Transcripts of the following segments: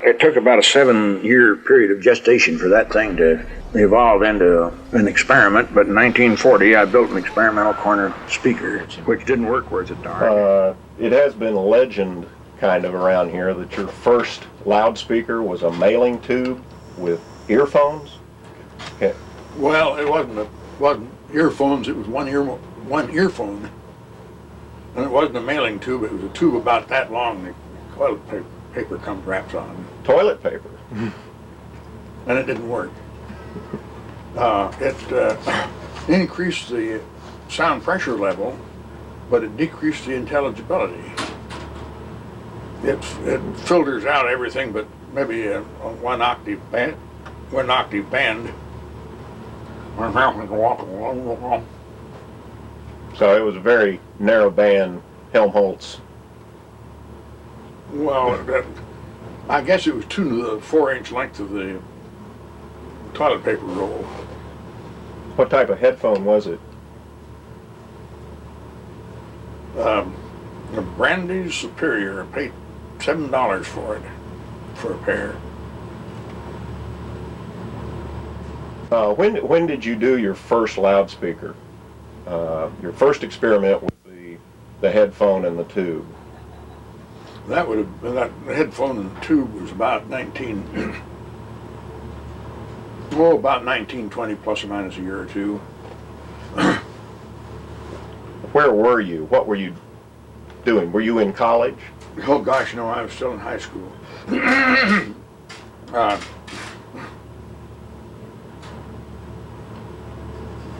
It took about a 7-year period of gestation for that thing to evolve into an experiment, but in 1940 I built an experimental corner speaker, which didn't work worth a darn. It has been a legend kind of around here that your first loudspeaker was a mailing tube with earphones. Okay. Well, it wasn't earphones, it was one earphone. And it wasn't a mailing tube, it was a tube about that long that toilet paper comes wrapped on. Toilet paper? And it didn't work. It increased the sound pressure level, but it decreased the intelligibility. It filters out everything but maybe a one octave band. So it was a very narrow band Helmholtz. Well, I guess it was tuned to the 4-inch length of the toilet paper roll. What type of headphone was it? A Brandy Superior. I paid $7 for it, for a pair. When did you do your first loudspeaker? Your first experiment with the headphone and the tube? That would have been, that headphone and the tube was about 1920 plus or minus a year or two. Where were you? What were you doing? Were you in college? Oh gosh, no, I was still in high school.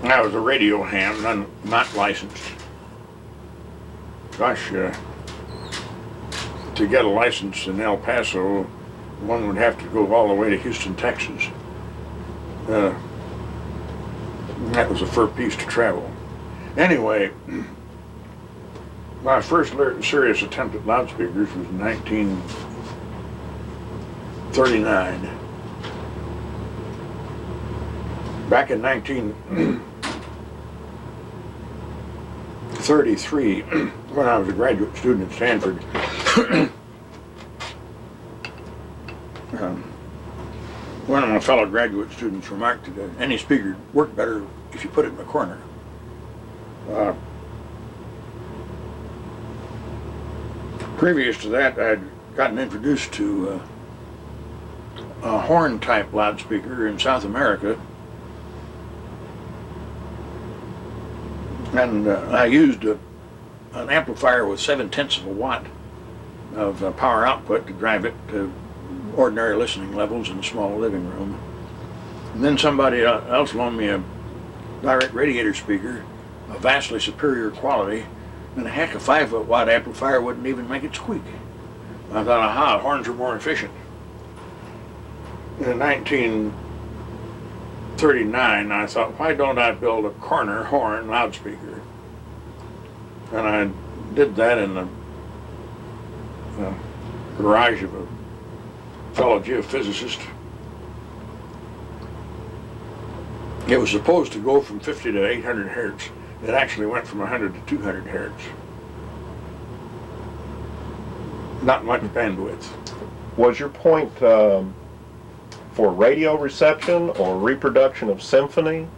I was a radio ham, not licensed. Gosh, to get a license in El Paso, one would have to go all the way to Houston, Texas. That was a fur piece to travel. Anyway, my first serious attempt at loudspeakers was in 1939. Back in 1933, when I was a graduate student at Stanford, one of my fellow graduate students remarked that any speaker worked better if you put it in the corner. Previous to that, I'd gotten introduced to a horn-type loudspeaker in South America, and I used an amplifier with 7/10 of a watt of power output to drive it to ordinary listening levels in a small living room. And then somebody else loaned me a direct radiator speaker, a vastly superior quality, and heck, a 5-watt amplifier wouldn't even make it squeak. I thought, aha, horns are more efficient. In 1939, I thought, why don't I build a corner horn loudspeaker? And I did that in the garage of a fellow geophysicist. It was supposed to go from 50 to 800 hertz. It actually went from 100 to 200 hertz. Not much bandwidth. Was your point for radio reception or reproduction of symphony?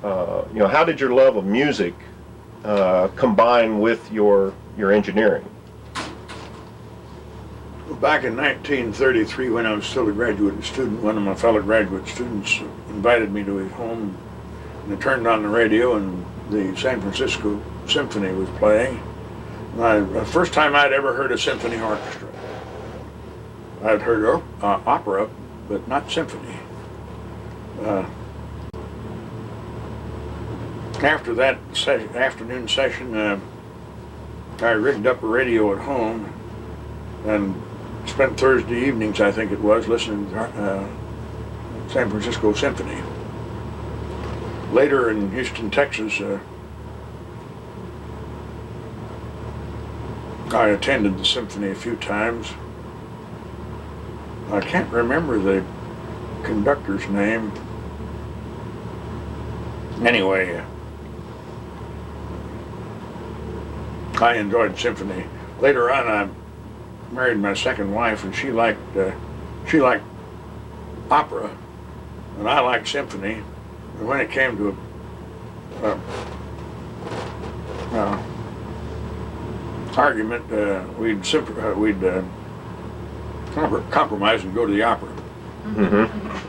How did your love of music combine with your engineering? Back in 1933, when I was still a graduate student, one of my fellow graduate students invited me to his home, and I turned on the radio, and the San Francisco Symphony was playing. The first time I'd ever heard a symphony orchestra. I'd heard opera, but not symphony. After that afternoon session, I rigged up a radio at home and spent Thursday evenings, I think it was, listening to San Francisco Symphony. Later in Houston, Texas, I attended the symphony a few times. I can't remember the conductor's name. Anyway, I enjoyed symphony. Later on, I married my second wife, and she liked she liked opera, and I liked symphony. And when it came to argument, we'd compromise and go to the opera. Mm-hmm.